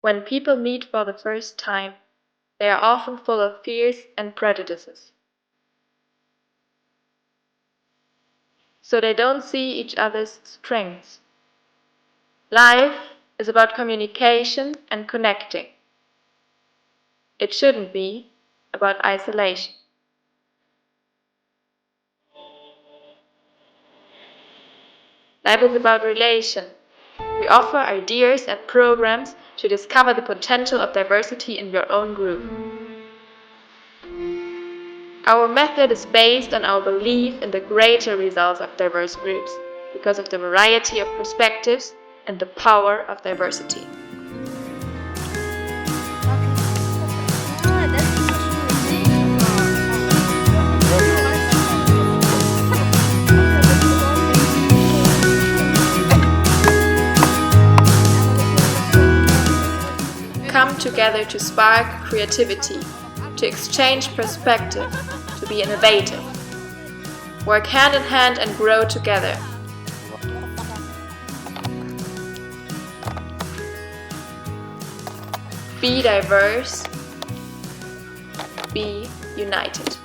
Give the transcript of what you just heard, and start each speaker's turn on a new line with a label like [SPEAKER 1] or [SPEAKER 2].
[SPEAKER 1] When people meet for the first time, they are often full of fears and prejudices. So they don't see each other's strengths. Life is about communication and connecting. It shouldn't be about isolation. Life is about relation. We offer ideas and programs to discover the potential of diversity in your own group. Our method is based on our belief in the greater results of diverse groups, because of the variety of perspectives and the power of diversity. Come together to spark creativity, to exchange perspective, to be innovative. Work hand in hand and grow together. Be diverse, be united.